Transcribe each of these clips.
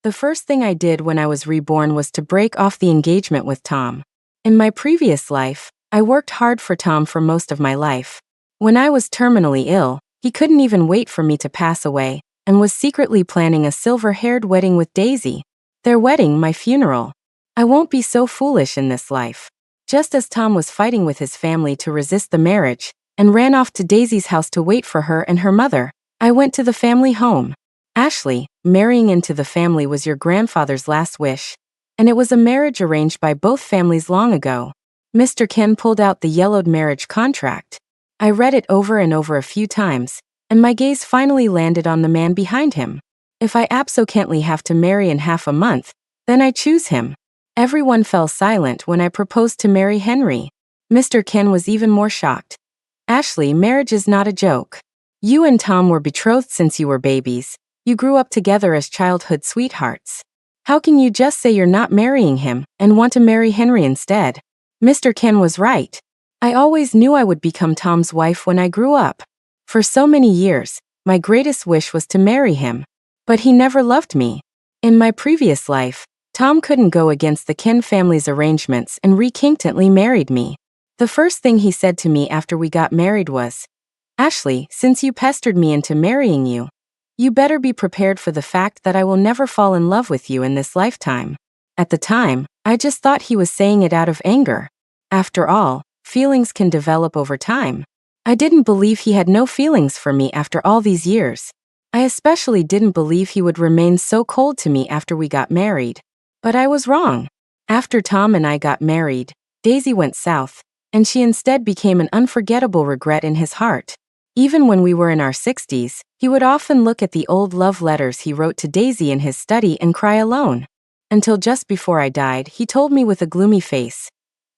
The first thing I did when I was reborn was to break off the engagement with Tom. In my previous life, I worked hard for Tom for most of my life. When I was terminally ill, he couldn't even wait for me to pass away, and was secretly planning a silver-haired wedding with Daisy. Their wedding, my funeral. I won't be so foolish in this life. Just as Tom was fighting with his family to resist the marriage, and ran off to Daisy's house to wait for her and her mother, I went to the family home. Ashley, marrying into the family was your grandfather's last wish, and it was a marriage arranged by both families long ago. Mr. Ken pulled out the yellowed marriage contract. I read it over and over a few times, and my gaze finally landed on the man behind him. If I absolutely have to marry in half a month, then I choose him. Everyone fell silent when I proposed to marry Henry. Mr. Ken was even more shocked. Ashley, marriage is not a joke. You and Tom were betrothed since you were babies. You grew up together as childhood sweethearts. How can you just say you're not marrying him and want to marry Henry instead? Mr. Ken was right. I always knew I would become Tom's wife when I grew up. For so many years, my greatest wish was to marry him. But he never loved me. In my previous life, Tom couldn't go against the Ken family's arrangements and reluctantly married me. The first thing he said to me after we got married was, "Ashley, since you pestered me into marrying you, you better be prepared for the fact that I will never fall in love with you in this lifetime." At the time, I just thought he was saying it out of anger. After all, feelings can develop over time. I didn't believe he had no feelings for me after all these years. I especially didn't believe he would remain so cold to me after we got married. But I was wrong. After Tom and I got married, Daisy went south, and she instead became an unforgettable regret in his heart. Even when we were in our 60s, he would often look at the old love letters he wrote to Daisy in his study and cry alone. Until just before I died, he told me with a gloomy face,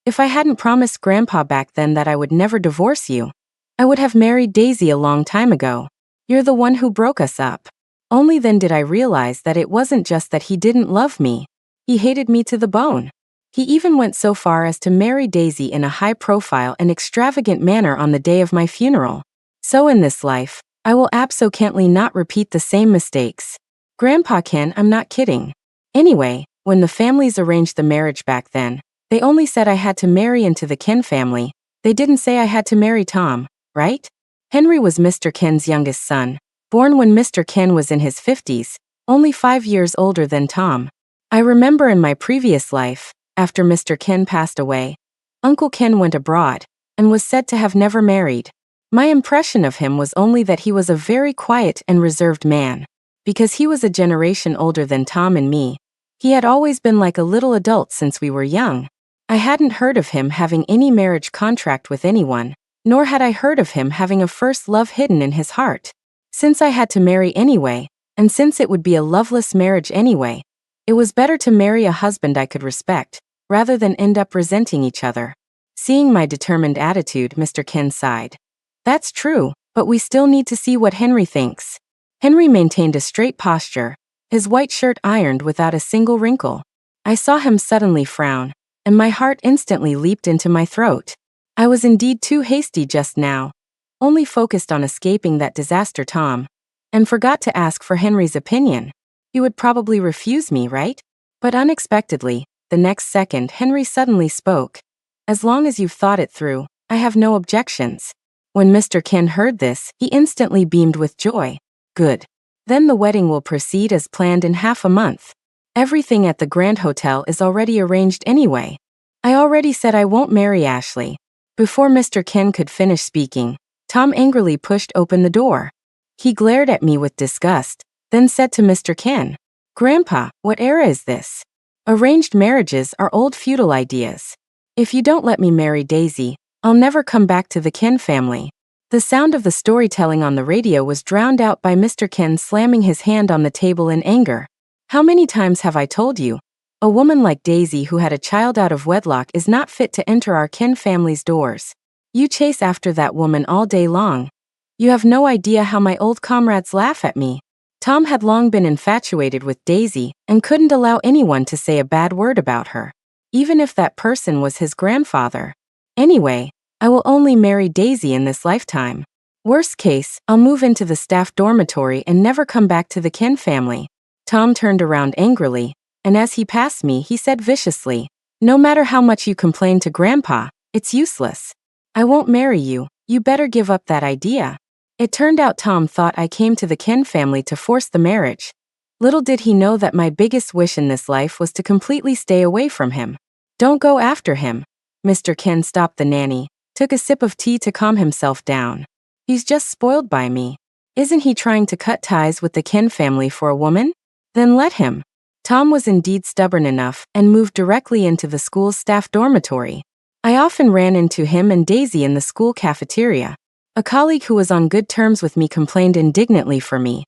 "If I hadn't promised Grandpa back then that I would never divorce you, I would have married Daisy a long time ago. You're the one who broke us up." Only then did I realize that it wasn't just that he didn't love me. He hated me to the bone. He even went so far as to marry Daisy in a high-profile and extravagant manner on the day of my funeral. So in this life, I will absolutely not repeat the same mistakes. Grandpa Ken, I'm not kidding. Anyway, when the families arranged the marriage back then, they only said I had to marry into the Ken family. They didn't say I had to marry Tom, right? Henry was Mr. Ken's youngest son, born when Mr. Ken was in his 50s, only 5 years older than Tom. I remember in my previous life, after Mr. Ken passed away, Uncle Ken went abroad, and was said to have never married. My impression of him was only that he was a very quiet and reserved man. Because he was a generation older than Tom and me, he had always been like a little adult since we were young. I hadn't heard of him having any marriage contract with anyone, nor had I heard of him having a first love hidden in his heart. Since I had to marry anyway, and since it would be a loveless marriage anyway, it was better to marry a husband I could respect, rather than end up resenting each other. Seeing my determined attitude, Mr. Ken sighed. "That's true, but we still need to see what Henry thinks." Henry maintained a straight posture, his white shirt ironed without a single wrinkle. I saw him suddenly frown, and my heart instantly leaped into my throat. I was indeed too hasty just now, only focused on escaping that disaster Tom, and forgot to ask for Henry's opinion. He would probably refuse me, right? But unexpectedly, the next second Henry suddenly spoke. "As long as you've thought it through, I have no objections." When Mr. Ken heard this, he instantly beamed with joy. "Good. Then the wedding will proceed as planned in half a month. Everything at the Grand Hotel is already arranged anyway. I already said I won't marry Ashley." Before Mr. Ken could finish speaking, Tom angrily pushed open the door. He glared at me with disgust, then said to Mr. Ken, "Grandpa, what era is this? Arranged marriages are old feudal ideas. If you don't let me marry Daisy, I'll never come back to the Ken family." The sound of the storytelling on the radio was drowned out by Mr. Ken slamming his hand on the table in anger. "How many times have I told you? A woman like Daisy who had a child out of wedlock is not fit to enter our Ken family's doors. You chase after that woman all day long. You have no idea how my old comrades laugh at me." Tom had long been infatuated with Daisy and couldn't allow anyone to say a bad word about her, even if that person was his grandfather. "Anyway, I will only marry Daisy in this lifetime. Worst case, I'll move into the staff dormitory and never come back to the Ken family." Tom turned around angrily, and as he passed me, he said viciously, "No matter how much you complain to Grandpa, it's useless. I won't marry you, you better give up that idea." It turned out Tom thought I came to the Ken family to force the marriage. Little did he know that my biggest wish in this life was to completely stay away from him. "Don't go after him." Mr. Ken stopped the nanny, took a sip of tea to calm himself down. "He's just spoiled by me. Isn't he trying to cut ties with the Ken family for a woman? Then let him." Tom was indeed stubborn enough and moved directly into the school's staff dormitory. I often ran into him and Daisy in the school cafeteria. A colleague who was on good terms with me complained indignantly for me.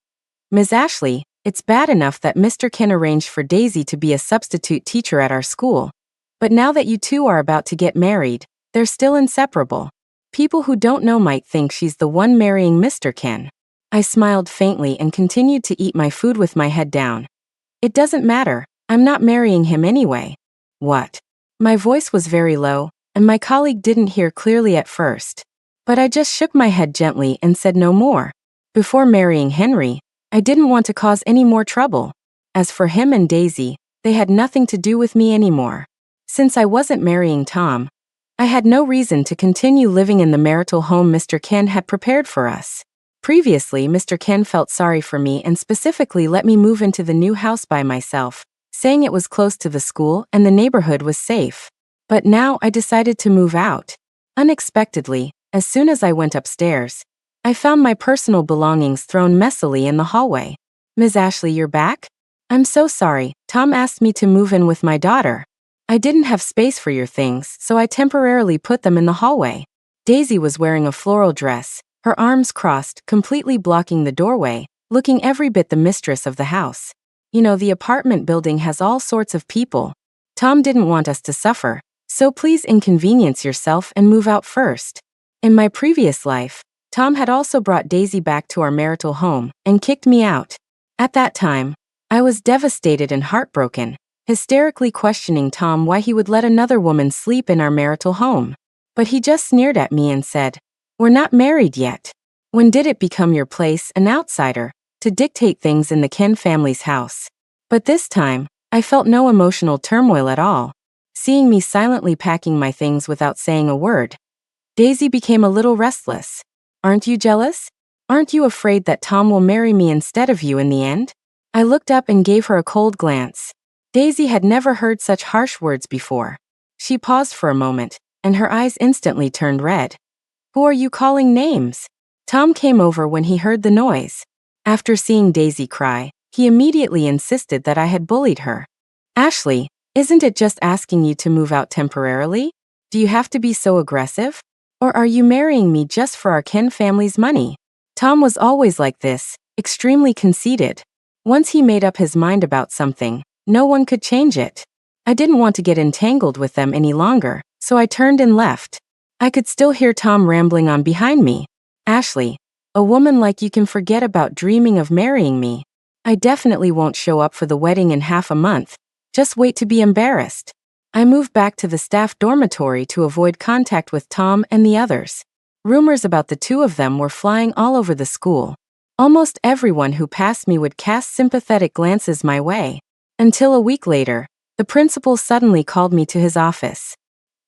"Ms. Ashley, it's bad enough that Mr. Ken arranged for Daisy to be a substitute teacher at our school. But now that you two are about to get married, they're still inseparable. People who don't know might think she's the one marrying Mr. Ken." I smiled faintly and continued to eat my food with my head down. "It doesn't matter, I'm not marrying him anyway." "What?" My voice was very low, and my colleague didn't hear clearly at first. But I just shook my head gently and said no more. Before marrying Henry, I didn't want to cause any more trouble. As for him and Daisy, they had nothing to do with me anymore. Since I wasn't marrying Tom, I had no reason to continue living in the marital home Mr. Ken had prepared for us. Previously, Mr. Ken felt sorry for me and specifically let me move into the new house by myself, saying it was close to the school and the neighborhood was safe. But now I decided to move out. Unexpectedly, as soon as I went upstairs, I found my personal belongings thrown messily in the hallway. "Ms. Ashley, you're back? I'm so sorry, Tom asked me to move in with my daughter. I didn't have space for your things, so I temporarily put them in the hallway." Daisy was wearing a floral dress, her arms crossed, completely blocking the doorway, looking every bit the mistress of the house. "You know, the apartment building has all sorts of people. Tom didn't want us to suffer, so please inconvenience yourself and move out first." In my previous life, Tom had also brought Daisy back to our marital home and kicked me out. At that time, I was devastated and heartbroken, hysterically questioning Tom why he would let another woman sleep in our marital home. But he just sneered at me and said, "We're not married yet. When did it become your place, an outsider, to dictate things in the Ken family's house?" But this time, I felt no emotional turmoil at all. Seeing me silently packing my things without saying a word, Daisy became a little restless. "Aren't you jealous? Aren't you afraid that Tom will marry me instead of you in the end?" I looked up and gave her a cold glance. Daisy had never heard such harsh words before. She paused for a moment, and her eyes instantly turned red. "Who are you calling names?" Tom came over when he heard the noise. After seeing Daisy cry, he immediately insisted that I had bullied her. "Ashley, isn't it just asking you to move out temporarily? Do you have to be so aggressive? Or are you marrying me just for our Ken family's money?" Tom was always like this, extremely conceited. Once he made up his mind about something, no one could change it. I didn't want to get entangled with them any longer, so I turned and left. I could still hear Tom rambling on behind me. "Ashley, a woman like you can forget about dreaming of marrying me. I definitely won't show up for the wedding in half a month. Just wait to be embarrassed." I moved back to the staff dormitory to avoid contact with Tom and the others. Rumors about the two of them were flying all over the school. Almost everyone who passed me would cast sympathetic glances my way. Until a week later, the principal suddenly called me to his office.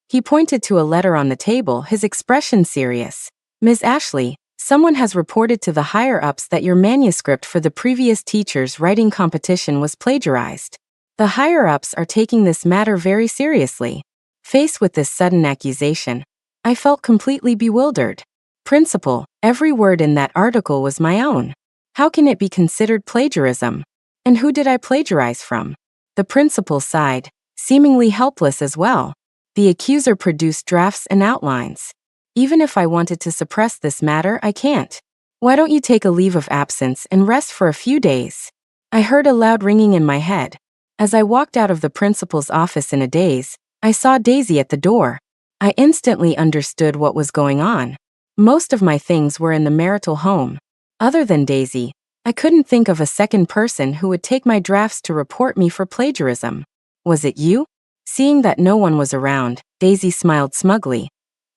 He pointed to a letter on the table, his expression serious. "Ms. Ashley, someone has reported to the higher-ups that your manuscript for the previous teacher's writing competition was plagiarized. The higher-ups are taking this matter very seriously." Faced with this sudden accusation, I felt completely bewildered. "Principal, every word in that article was my own. How can it be considered plagiarism? And who did I plagiarize from?" The principal sighed, seemingly helpless as well. "The accuser produced drafts and outlines. Even if I wanted to suppress this matter, I can't. Why don't you take a leave of absence and rest for a few days?" I heard a loud ringing in my head. As I walked out of the principal's office in a daze, I saw Daisy at the door. I instantly understood what was going on. Most of my things were in the marital home. Other than Daisy, I couldn't think of a second person who would take my drafts to report me for plagiarism. "Was it you?" Seeing that no one was around, Daisy smiled smugly.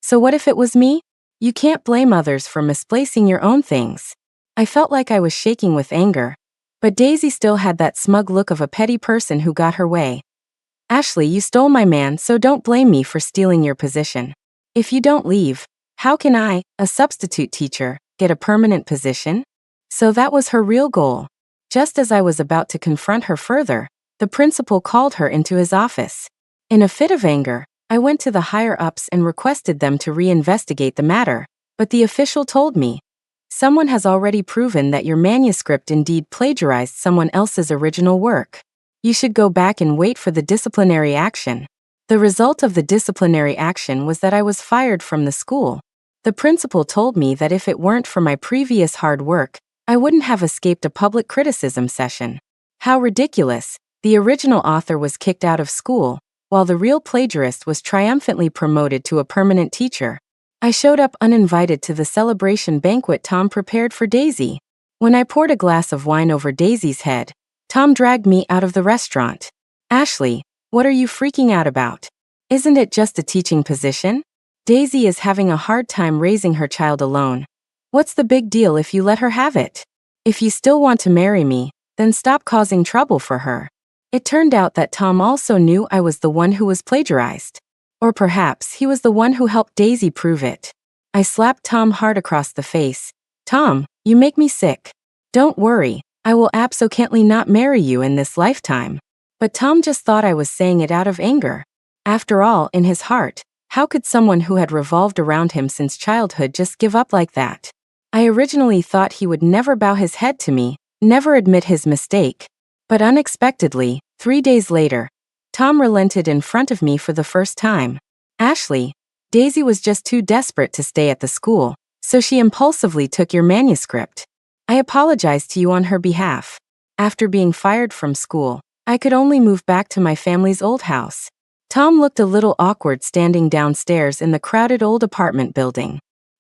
"So what if it was me? You can't blame others for misplacing your own things." I felt like I was shaking with anger. But Daisy still had that smug look of a petty person who got her way. Ashley, you stole my man, so don't blame me for stealing your position. If you don't leave, how can I, a substitute teacher, get a permanent position? So that was her real goal. Just as I was about to confront her further, the principal called her into his office. In a fit of anger, I went to the higher-ups and requested them to reinvestigate the matter, but the official told me, "Someone has already proven that your manuscript indeed plagiarized someone else's original work. You should go back and wait for the disciplinary action." The result of the disciplinary action was that I was fired from the school. The principal told me that if it weren't for my previous hard work, I wouldn't have escaped a public criticism session. How ridiculous! The original author was kicked out of school, while the real plagiarist was triumphantly promoted to a permanent teacher. I showed up uninvited to the celebration banquet Tom prepared for Daisy. When I poured a glass of wine over Daisy's head, Tom dragged me out of the restaurant. "Ashley, what are you freaking out about? Isn't it just a teaching position? Daisy is having a hard time raising her child alone. What's the big deal if you let her have it? If you still want to marry me, then stop causing trouble for her." It turned out that Tom also knew I was the one who was plagiarized. Or perhaps he was the one who helped Daisy prove it. I slapped Tom hard across the face. "Tom, you make me sick. Don't worry, I will absolutely not marry you in this lifetime." But Tom just thought I was saying it out of anger. After all, in his heart, how could someone who had revolved around him since childhood just give up like that? I originally thought he would never bow his head to me, never admit his mistake. But unexpectedly, 3 days later, Tom relented in front of me for the first time. "Ashley, Daisy was just too desperate to stay at the school, so she impulsively took your manuscript. I apologized to you on her behalf. After being fired from school, I could only move back to my family's old house." Tom looked a little awkward standing downstairs in the crowded old apartment building.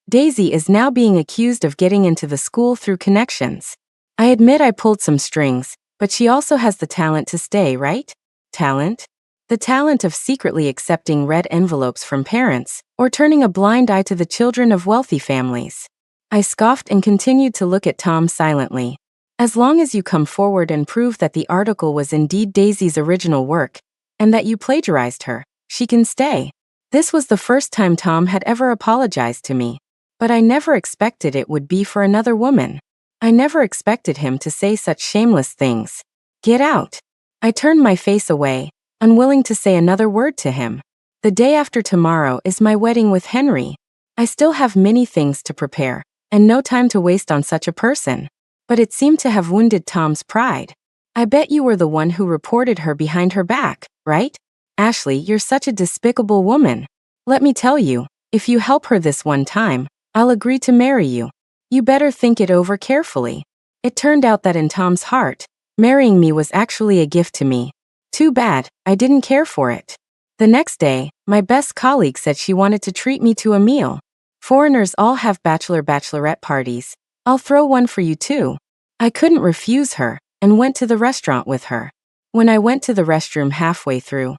"Daisy is now being accused of getting into the school through connections. I admit I pulled some strings, but she also has the talent to stay, right? Talent? The talent of secretly accepting red envelopes from parents, or turning a blind eye to the children of wealthy families." I scoffed and continued to look at Tom silently. "As long as you come forward and prove that the article was indeed Daisy's original work, and that you plagiarized her, she can stay." This was the first time Tom had ever apologized to me. But I never expected it would be for another woman. I never expected him to say such shameless things. "Get out." I turned my face away, unwilling to say another word to him. The day after tomorrow is my wedding with Henry. I still have many things to prepare, and no time to waste on such a person. But it seemed to have wounded Tom's pride. "I bet you were the one who reported her behind her back, right? Ashley, you're such a despicable woman. Let me tell you, if you help her this one time, I'll agree to marry you. You better think it over carefully." It turned out that in Tom's heart, marrying me was actually a gift to me. Too bad, I didn't care for it. The next day, my best colleague said she wanted to treat me to a meal. "Foreigners all have bachelorette parties. I'll throw one for you too." I couldn't refuse her, and went to the restaurant with her. When I went to the restroom halfway through,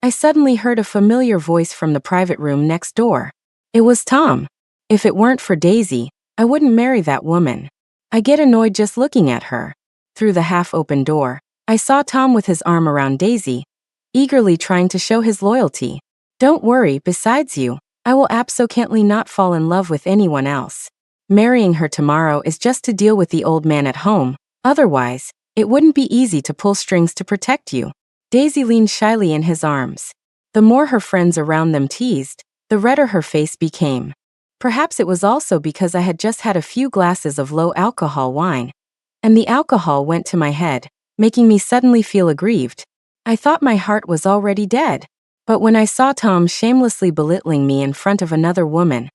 I suddenly heard a familiar voice from the private room next door. It was Tom. If it weren't for Daisy, I wouldn't marry that woman. I get annoyed just looking at her. Through the half-open door, I saw Tom with his arm around Daisy, eagerly trying to show his loyalty. "Don't worry, besides you, I will absolutely not fall in love with anyone else. Marrying her tomorrow is just to deal with the old man at home. Otherwise, it wouldn't be easy to pull strings to protect you." Daisy leaned shyly in his arms. The more her friends around them teased, the redder her face became. Perhaps it was also because I had just had a few glasses of low-alcohol wine, and the alcohol went to my head, making me suddenly feel aggrieved. I thought my heart was already dead. But when I saw Tom shamelessly belittling me in front of another woman,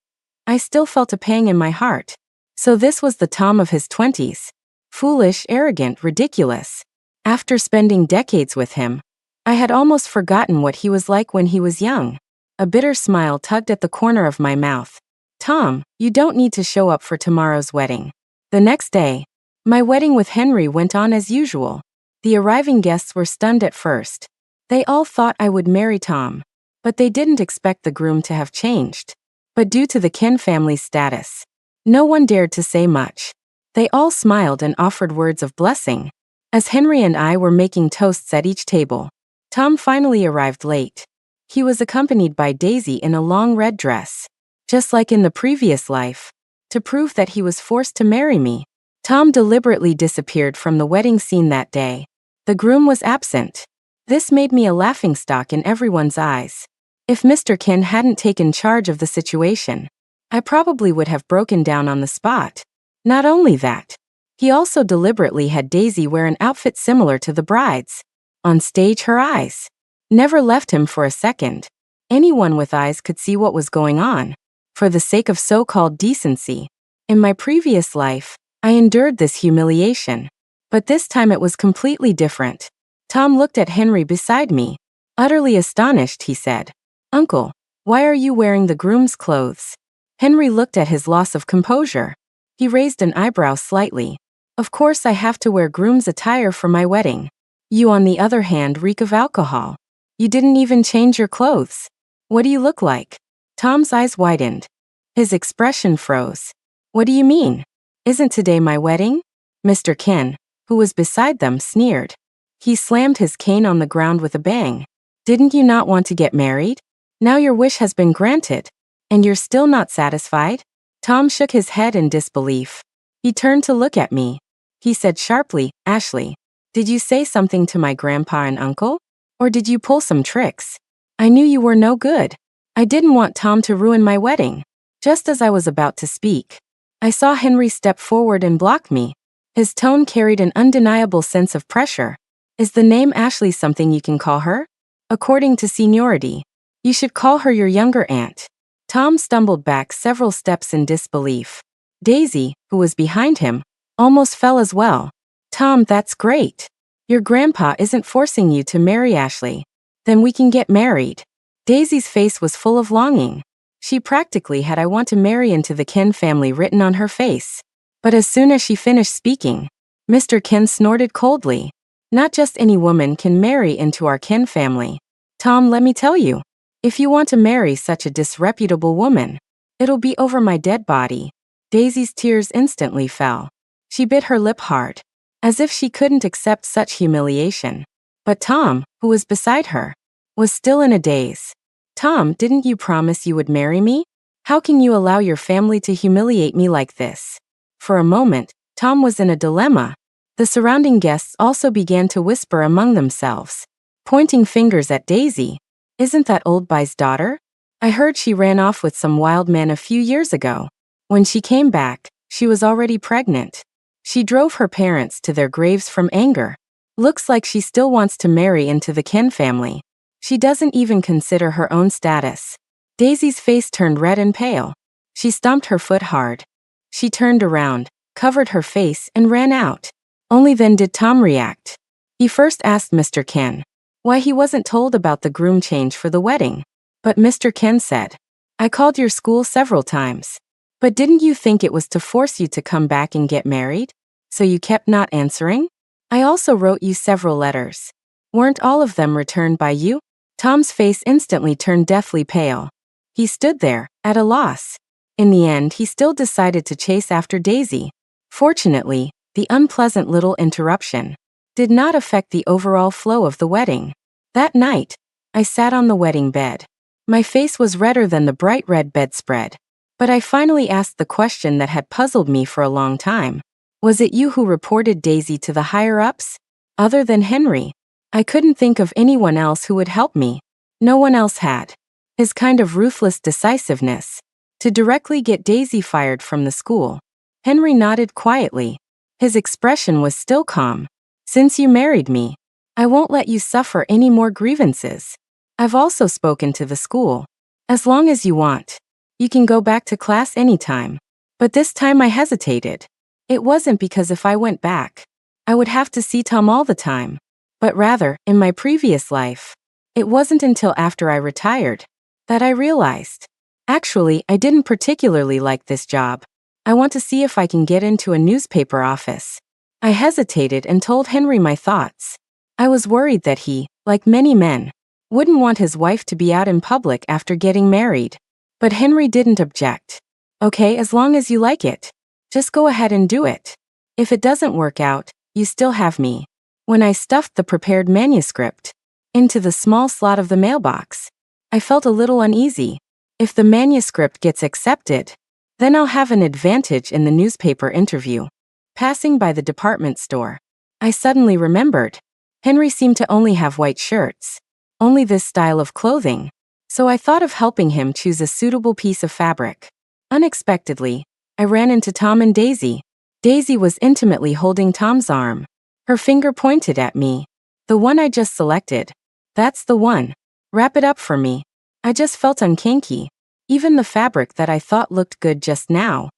I still felt a pang in my heart. So this was the Tom of his 20s. Foolish, arrogant, ridiculous. After spending decades with him, I had almost forgotten what he was like when he was young. A bitter smile tugged at the corner of my mouth. "Tom, you don't need to show up for tomorrow's wedding." The next day, my wedding with Henry went on as usual. The arriving guests were stunned at first. They all thought I would marry Tom, but they didn't expect the groom to have changed. But due to the Ken family's status, no one dared to say much. They all smiled and offered words of blessing. As Henry and I were making toasts at each table, Tom finally arrived late. He was accompanied by Daisy in a long red dress. Just like in the previous life, to prove that he was forced to marry me, Tom deliberately disappeared from the wedding scene that day. The groom was absent. This made me a laughingstock in everyone's eyes. If Mr. Ken hadn't taken charge of the situation, I probably would have broken down on the spot. Not only that, he also deliberately had Daisy wear an outfit similar to the bride's. On stage, her eyes never left him for a second. Anyone with eyes could see what was going on. For the sake of so-called decency, in my previous life, I endured this humiliation. But this time it was completely different. Tom looked at Henry beside me. Utterly astonished, he said, "Uncle, why are you wearing the groom's clothes?" Henry looked at his loss of composure. He raised an eyebrow slightly. "Of course I have to wear groom's attire for my wedding. You, on the other hand, reek of alcohol. You didn't even change your clothes. What do you look like?" Tom's eyes widened. His expression froze. "What do you mean? Isn't today my wedding?" Mr. Ken, who was beside them, sneered. He slammed his cane on the ground with a bang. "Didn't you not want to get married? Now your wish has been granted, and you're still not satisfied?" Tom shook his head in disbelief. He turned to look at me. He said sharply, "Ashley, did you say something to my grandpa and uncle? Or did you pull some tricks? I knew you were no good. I didn't want Tom to ruin my wedding." Just as I was about to speak, I saw Henry step forward and block me. His tone carried an undeniable sense of pressure. "Is the name Ashley something you can call her? According to seniority, you should call her your younger aunt." Tom stumbled back several steps in disbelief. Daisy, who was behind him, almost fell as well. "Tom, that's great. Your grandpa isn't forcing you to marry Ashley. Then we can get married." Daisy's face was full of longing. She practically had "I want to marry into the Ken family" written on her face. But as soon as she finished speaking, Mr. Ken snorted coldly. "Not just any woman can marry into our Ken family. Tom, let me tell you, if you want to marry such a disreputable woman, it'll be over my dead body." Daisy's tears instantly fell. She bit her lip hard, as if she couldn't accept such humiliation. But Tom, who was beside her, was still in a daze. "Tom, didn't you promise you would marry me? How can you allow your family to humiliate me like this?" For a moment, Tom was in a dilemma. The surrounding guests also began to whisper among themselves, pointing fingers at Daisy. "Isn't that old Bai's daughter? I heard she ran off with some wild man a few years ago. When she came back, she was already pregnant. She drove her parents to their graves from anger. Looks like she still wants to marry into the Ken family. She doesn't even consider her own status." Daisy's face turned red and pale. She stomped her foot hard. She turned around, covered her face, and ran out. Only then did Tom react. He first asked Mr. Ken why he wasn't told about the groom change for the wedding. But Mr. Ken said, "I called your school several times. But didn't you think it was to force you to come back and get married? So you kept not answering? I also wrote you several letters. Weren't all of them returned by you?" Tom's face instantly turned deathly pale. He stood there, at a loss. In the end, he still decided to chase after Daisy. Fortunately, the unpleasant little interruption did not affect the overall flow of the wedding. That night, I sat on the wedding bed. My face was redder than the bright red bedspread. But I finally asked the question that had puzzled me for a long time. "Was it you who reported Daisy to the higher-ups?" Other than Henry, I couldn't think of anyone else who would help me. No one else had. His kind of ruthless decisiveness to directly get Daisy fired from the school. Henry nodded quietly. His expression was still calm. "Since you married me, I won't let you suffer any more grievances. I've also spoken to the school. As long as you want, you can go back to class anytime." But this time I hesitated. It wasn't because if I went back, I would have to see Tom all the time. But rather, in my previous life, it wasn't until after I retired that I realized, actually, I didn't particularly like this job. I want to see if I can get into a newspaper office. I hesitated and told Henry my thoughts. I was worried that he, like many men, wouldn't want his wife to be out in public after getting married. But Henry didn't object. "Okay, as long as you like it, just go ahead and do it. If it doesn't work out, you still have me." When I stuffed the prepared manuscript into the small slot of the mailbox, I felt a little uneasy. If the manuscript gets accepted, then I'll have an advantage in the newspaper interview. Passing by the department store, I suddenly remembered. Henry seemed to only have white shirts, only this style of clothing, so I thought of helping him choose a suitable piece of fabric. Unexpectedly, I ran into Tom and Daisy. Daisy was intimately holding Tom's arm. Her finger pointed at me. The one I just selected. That's the one. Wrap it up for me. I just felt unkinky. Even the fabric that I thought looked good just now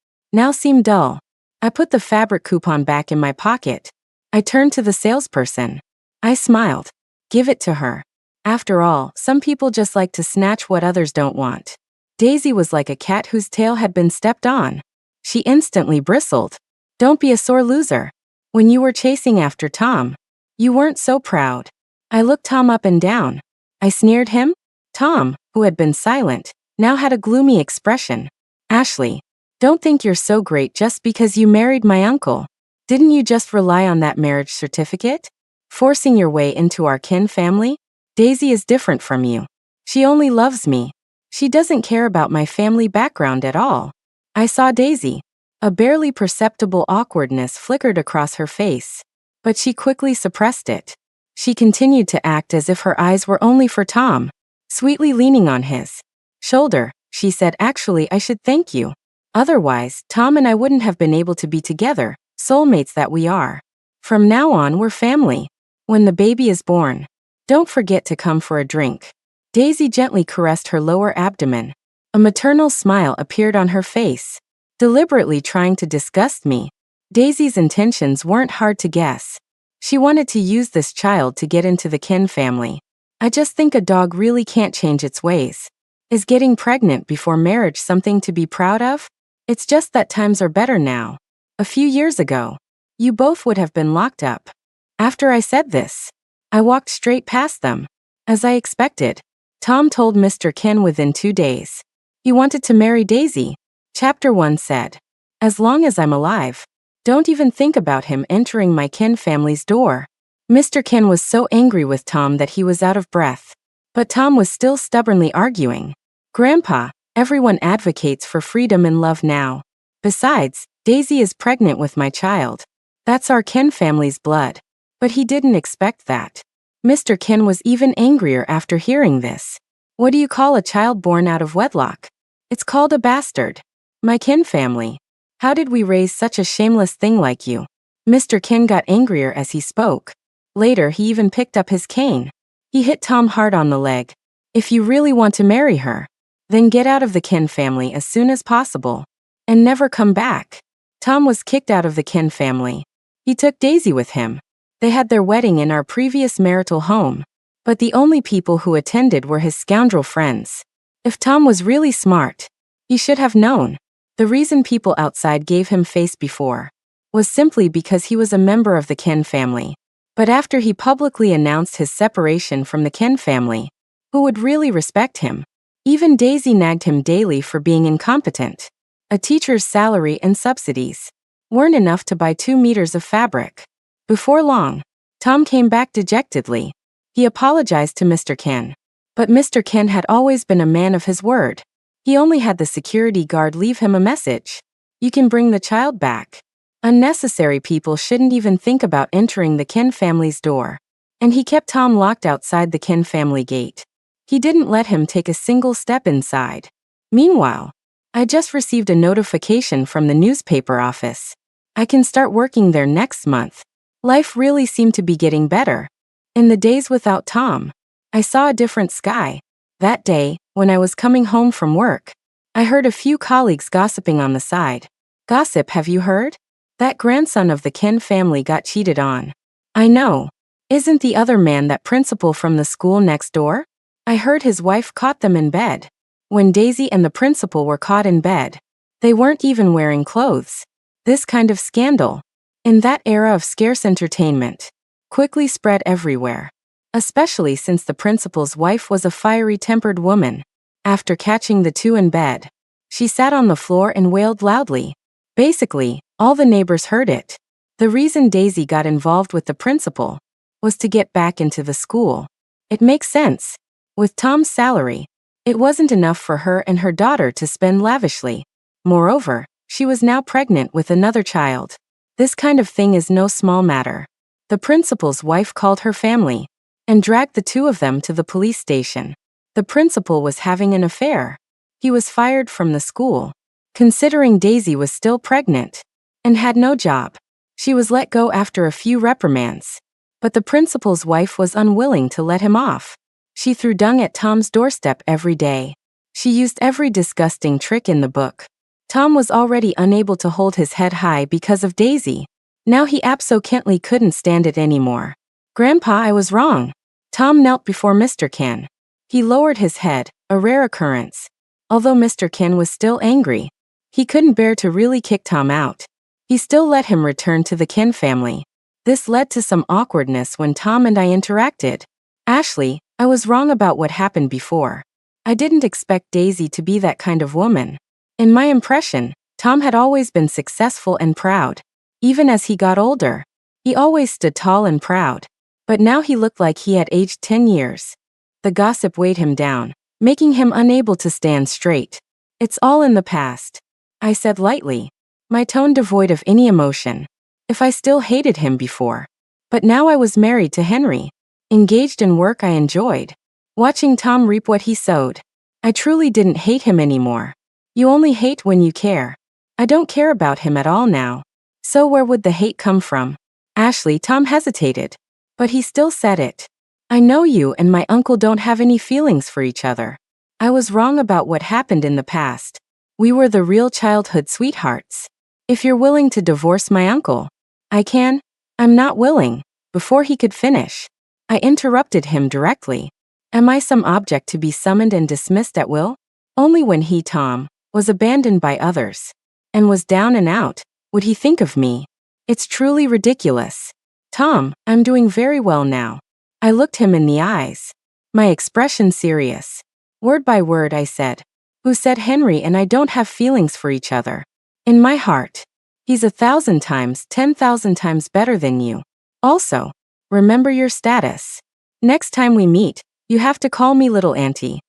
seemed dull. I put the fabric coupon back in my pocket. I turned to the salesperson. I smiled. Give it to her. After all, some people just like to snatch what others don't want. Daisy was like a cat whose tail had been stepped on. She instantly bristled. Don't be a sore loser. When you were chasing after Tom, you weren't so proud. I looked Tom up and down. I sneered him. Tom, who had been silent, now had a gloomy expression. Ashley, don't think you're so great just because you married my uncle. Didn't you just rely on that marriage certificate? Forcing your way into our kin family? Daisy is different from you. She only loves me. She doesn't care about my family background at all. I saw Daisy. A barely perceptible awkwardness flickered across her face, but she quickly suppressed it. She continued to act as if her eyes were only for Tom. Sweetly leaning on his shoulder, she said, actually, I should thank you. Otherwise, Tom and I wouldn't have been able to be together, soulmates that we are. From now on, we're family. When the baby is born, don't forget to come for a drink. Daisy gently caressed her lower abdomen. A maternal smile appeared on her face. Deliberately trying to disgust me, Daisy's intentions weren't hard to guess. She wanted to use this child to get into the kin family. I just think a dog really can't change its ways. Is getting pregnant before marriage something to be proud of? It's just that times are better now. A few years ago, you both would have been locked up. After I said this, I walked straight past them. As I expected, Tom told Mr. Ken within 2 days. He wanted to marry Daisy. Chapter 1 said, as long as I'm alive, don't even think about him entering my kin family's door. Mr. Ken was so angry with Tom that he was out of breath. But Tom was still stubbornly arguing. Grandpa, everyone advocates for freedom and love now. Besides, Daisy is pregnant with my child. That's our kin family's blood. But he didn't expect that. Mr. Ken was even angrier after hearing this. What do you call a child born out of wedlock? It's called a bastard. My kin family. How did we raise such a shameless thing like you? Mr. Ken got angrier as he spoke. Later, he even picked up his cane. He hit Tom hard on the leg. If you really want to marry her, then get out of the kin family as soon as possible. And never come back. Tom was kicked out of the kin family. He took Daisy with him. They had their wedding in our previous marital home. But the only people who attended were his scoundrel friends. If Tom was really smart, he should have known. The reason people outside gave him face before was simply because he was a member of the Ken family. But after he publicly announced his separation from the Ken family, who would really respect him? Even Daisy nagged him daily for being incompetent. A teacher's salary and subsidies weren't enough to buy 2 meters of fabric. Before long, Tom came back dejectedly. He apologized to Mr. Ken. But Mr. Ken had always been a man of his word. He only had the security guard leave him a message. You can bring the child back. Unnecessary people shouldn't even think about entering the Ken family's door. And he kept Tom locked outside the Ken family gate. He didn't let him take a single step inside. Meanwhile, I just received a notification from the newspaper office. I can start working there next month. Life really seemed to be getting better. In the days without Tom, I saw a different sky. That day, when I was coming home from work, I heard a few colleagues gossiping on the side. Gossip, have you heard? That grandson of the Ken family got cheated on. I know. Isn't the other man that principal from the school next door? I heard his wife caught them in bed. When Daisy and the principal were caught in bed, they weren't even wearing clothes. This kind of scandal, in that era of scarce entertainment, quickly spread everywhere. Especially since the principal's wife was a fiery-tempered woman. After catching the two in bed, she sat on the floor and wailed loudly. Basically, all the neighbors heard it. The reason Daisy got involved with the principal was to get back into the school. It makes sense. With Tom's salary, it wasn't enough for her and her daughter to spend lavishly. Moreover, she was now pregnant with another child. This kind of thing is no small matter. The principal's wife called her family and dragged the two of them to the police station. The principal was having an affair. He was fired from the school, considering Daisy was still pregnant and had no job. She was let go after a few reprimands. But the principal's wife was unwilling to let him off. She threw dung at Tom's doorstep every day. She used every disgusting trick in the book. Tom was already unable to hold his head high because of Daisy. Now he absolutely couldn't stand it anymore. "Grandpa, I was wrong." Tom knelt before Mr. Ken. He lowered his head, a rare occurrence. Although Mr. Ken was still angry, he couldn't bear to really kick Tom out. He still let him return to the Ken family. This led to some awkwardness when Tom and I interacted. "Ashley, I was wrong about what happened before. I didn't expect Daisy to be that kind of woman." In my impression, Tom had always been successful and proud. Even as he got older, he always stood tall and proud. But now he looked like he had aged 10 years. The gossip weighed him down, making him unable to stand straight. "It's all in the past," I said lightly, my tone devoid of any emotion. If I still hated him before. But now I was married to Henry, engaged in work I enjoyed, watching Tom reap what he sowed. I truly didn't hate him anymore. You only hate when you care. I don't care about him at all now. So where would the hate come from? "Ashley," Tom hesitated. But he still said it. "I know you and my uncle don't have any feelings for each other. I was wrong about what happened in the past. We were the real childhood sweethearts. If you're willing to divorce my uncle, I can." "I'm not willing." Before he could finish, I interrupted him directly. Am I some object to be summoned and dismissed at will? Only when he, Tom, was abandoned by others and was down and out, would he think of me. It's truly ridiculous. "Tom, I'm doing very well now." I looked him in the eyes, my expression serious. Word by word I said, "Who said Henry and I don't have feelings for each other? In my heart, he's 1,000 times, 10,000 times better than you. Also, remember your status. Next time we meet, you have to call me little auntie."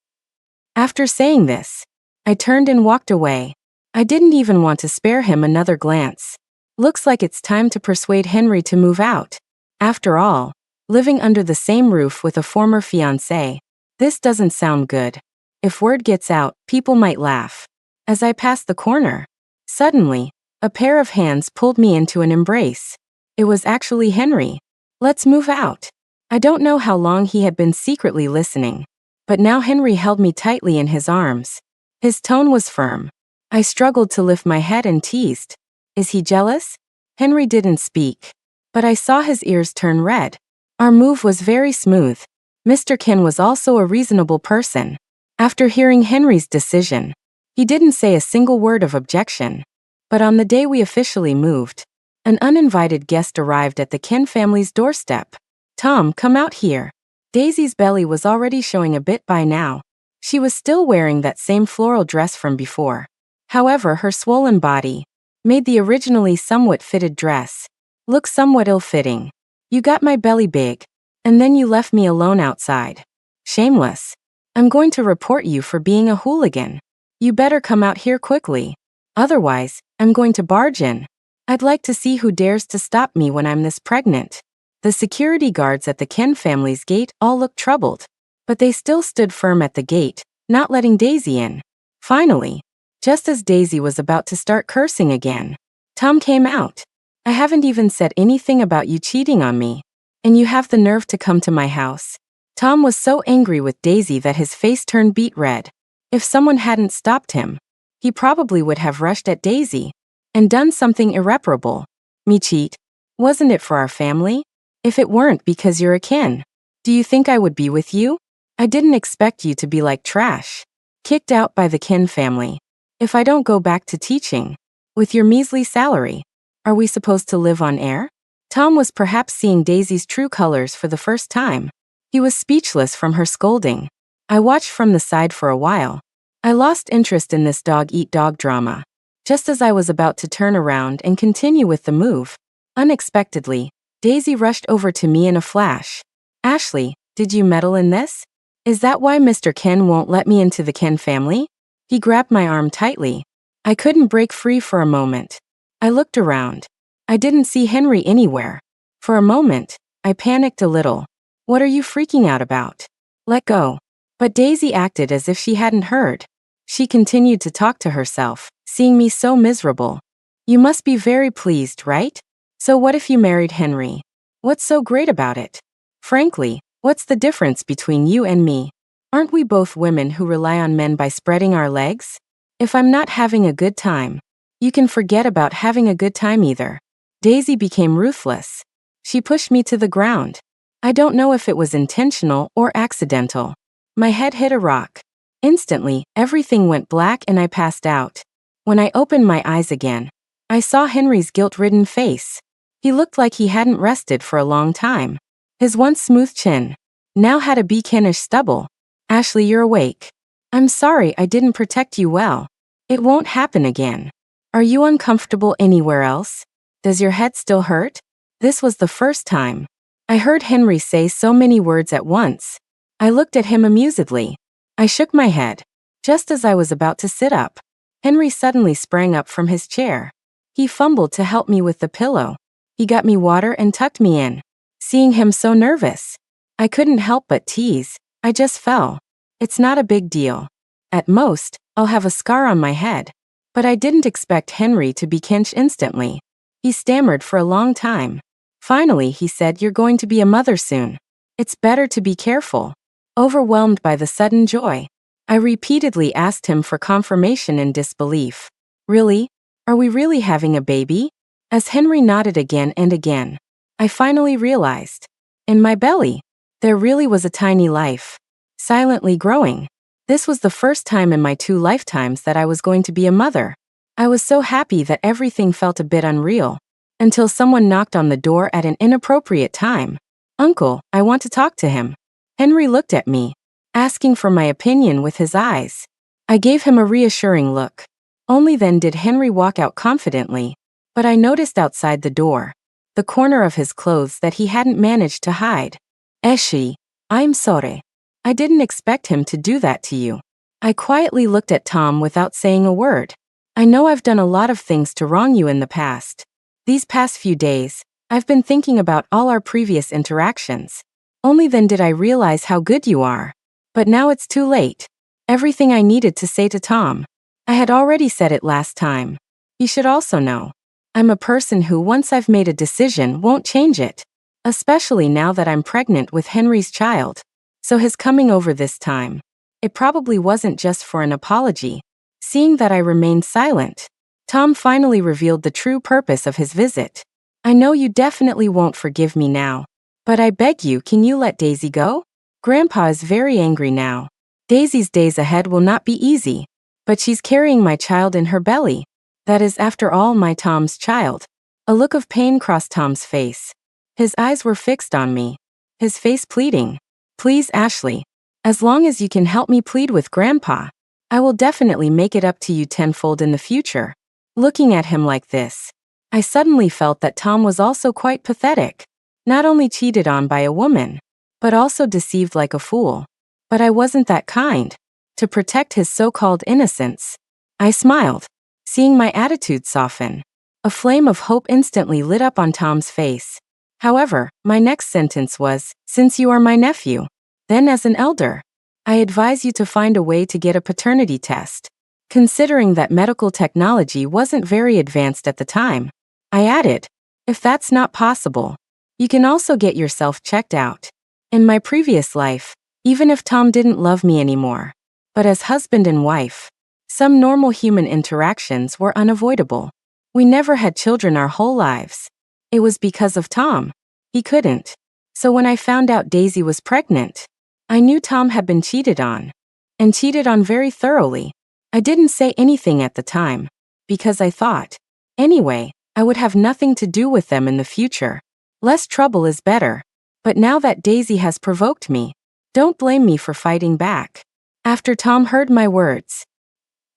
After saying this, I turned and walked away. I didn't even want to spare him another glance. Looks like it's time to persuade Henry to move out. After all, living under the same roof with a former fiancé. This doesn't sound good. If word gets out, people might laugh. As I passed the corner, suddenly, a pair of hands pulled me into an embrace. It was actually Henry. "Let's move out." I don't know how long he had been secretly listening, but now Henry held me tightly in his arms. His tone was firm. I struggled to lift my head and teased, "Is he jealous?" Henry didn't speak, but I saw his ears turn red. Our move was very smooth. Mr. Ken was also a reasonable person. After hearing Henry's decision, he didn't say a single word of objection. But on the day we officially moved, an uninvited guest arrived at the Ken family's doorstep. "Tom, come out here." Daisy's belly was already showing a bit by now. She was still wearing that same floral dress from before. However, her swollen body made the originally somewhat fitted dress look somewhat ill-fitting. "You got my belly big, and then you left me alone outside. Shameless. I'm going to report you for being a hooligan. You better come out here quickly. Otherwise, I'm going to barge in. I'd like to see who dares to stop me when I'm this pregnant." The security guards at the Ken family's gate all looked troubled, but they still stood firm at the gate, not letting Daisy in. Finally, just as Daisy was about to start cursing again, Tom came out. "I haven't even said anything about you cheating on me, and you have the nerve to come to my house." Tom was so angry with Daisy that his face turned beet red. If someone hadn't stopped him, he probably would have rushed at Daisy and done something irreparable. "Me cheat? Wasn't it for our family? If it weren't because you're a Ken, do you think I would be with you? I didn't expect you to be like trash. Kicked out by the Ken family. If I don't go back to teaching, with your measly salary, are we supposed to live on air?" Tom was perhaps seeing Daisy's true colors for the first time. He was speechless from her scolding. I watched from the side for a while. I lost interest in this dog-eat-dog drama. Just as I was about to turn around and continue with the move, unexpectedly, Daisy rushed over to me in a flash. Ashley, did you meddle in this? Is that why Mr. Ken won't let me into the Ken family? He grabbed my arm tightly. I couldn't break free for a moment. I looked around. I didn't see Henry anywhere. For a moment, I panicked a little. What are you freaking out about? Let go. But Daisy acted as if she hadn't heard. She continued to talk to herself, seeing me so miserable. You must be very pleased, right? So what if you married Henry? What's so great about it? Frankly, what's the difference between you and me? Aren't we both women who rely on men by spreading our legs? If I'm not having a good time, you can forget about having a good time either. Daisy became ruthless. She pushed me to the ground. I don't know if it was intentional or accidental. My head hit a rock. Instantly, everything went black and I passed out. When I opened my eyes again, I saw Henry's guilt-ridden face. He looked like he hadn't rested for a long time. His once smooth chin now had a Kenish stubble. Ashley, you're awake. I'm sorry I didn't protect you well. It won't happen again. Are you uncomfortable anywhere else? Does your head still hurt? This was the first time I heard Henry say so many words at once. I looked at him amusedly. I shook my head. Just as I was about to sit up, Henry suddenly sprang up from his chair. He fumbled to help me with the pillow. He got me water and tucked me in. Seeing him so nervous, I couldn't help but tease. I just fell. It's not a big deal. At most, I'll have a scar on my head. But I didn't expect Henry to be Kench instantly. He stammered for a long time. Finally, he said, "You're going to be a mother soon. It's better to be careful." Overwhelmed by the sudden joy, I repeatedly asked him for confirmation in disbelief. Really? Are we really having a baby? As Henry nodded again and again, I finally realized. In my belly, there really was a tiny life, silently growing. This was the first time in my 2 lifetimes that I was going to be a mother. I was so happy that everything felt a bit unreal. Until someone knocked on the door at an inappropriate time. "Uncle, I want to talk to him." Henry looked at me, asking for my opinion with his eyes. I gave him a reassuring look. Only then did Henry walk out confidently. But I noticed outside the door the corner of his clothes that he hadn't managed to hide. "Eshi, I'm sorry. I didn't expect him to do that to you." I quietly looked at Tom without saying a word. "I know I've done a lot of things to wrong you in the past. These past few days, I've been thinking about all our previous interactions. Only then did I realize how good you are. But now it's too late." Everything I needed to say to Tom, I had already said it last time. He should also know. I'm a person who, once I've made a decision, won't change it. Especially now that I'm pregnant with Henry's child. So his coming over this time, it probably wasn't just for an apology. Seeing that I remained silent, Tom finally revealed the true purpose of his visit. "I know you definitely won't forgive me now. But I beg you, can you let Daisy go? Grandpa is very angry now. Daisy's days ahead will not be easy. But she's carrying my child in her belly. That is, after all, my Tom's child." A look of pain crossed Tom's face. His eyes were fixed on me. His face pleading. "Please, Ashley. As long as you can help me plead with Grandpa, I will definitely make it up to you tenfold in the future." Looking at him like this, I suddenly felt that Tom was also quite pathetic. Not only cheated on by a woman, but also deceived like a fool. But I wasn't that kind. To protect his so-called innocence, I smiled, seeing my attitude soften. A flame of hope instantly lit up on Tom's face. However, my next sentence was, "Since you are my nephew, then as an elder, I advise you to find a way to get a paternity test." Considering that medical technology wasn't very advanced at the time, I added, "If that's not possible, you can also get yourself checked out." In my previous life, even if Tom didn't love me anymore, but as husband and wife, some normal human interactions were unavoidable. We never had children our whole lives. It was because of Tom. He couldn't. So when I found out Daisy was pregnant, I knew Tom had been cheated on. And cheated on very thoroughly. I didn't say anything at the time, because I thought, anyway, I would have nothing to do with them in the future. Less trouble is better. But now that Daisy has provoked me, don't blame me for fighting back. After Tom heard my words,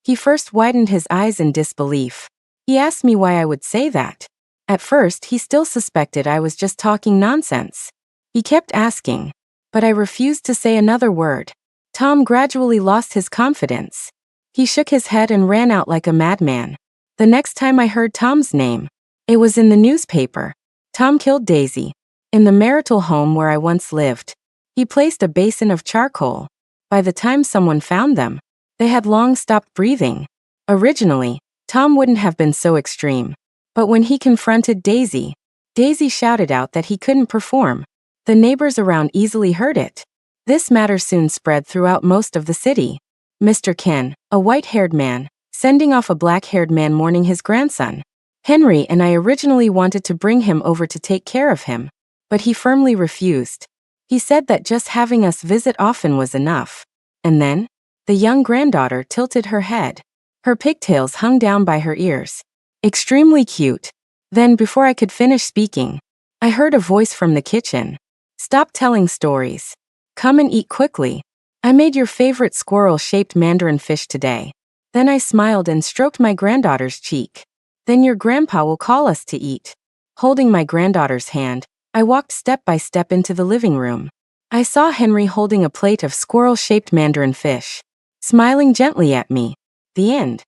he first widened his eyes in disbelief. He asked me why I would say that. At first, he still suspected I was just talking nonsense. He kept asking, but I refused to say another word. Tom gradually lost his confidence. He shook his head and ran out like a madman. The next time I heard Tom's name, it was in the newspaper. Tom killed Daisy. In the marital home where I once lived. He placed a basin of charcoal. By the time someone found them, they had long stopped breathing. Originally, Tom wouldn't have been so extreme. But when he confronted Daisy, Daisy shouted out that he couldn't perform. The neighbors around easily heard it. This matter soon spread throughout most of the city. Mr. Ken, a white-haired man, sending off a black-haired man mourning his grandson. Henry and I originally wanted to bring him over to take care of him, but he firmly refused. He said that just having us visit often was enough. And then, the young granddaughter tilted her head. Her pigtails hung down by her ears. Extremely cute. Then, before I could finish speaking, I heard a voice from the kitchen. Stop telling stories. Come and eat quickly. I made your favorite squirrel-shaped mandarin fish today. Then I smiled and stroked my granddaughter's cheek. Then your grandpa will call us to eat. Holding my granddaughter's hand, I walked step by step into the living room. I saw Henry holding a plate of squirrel-shaped mandarin fish, smiling gently at me. The end.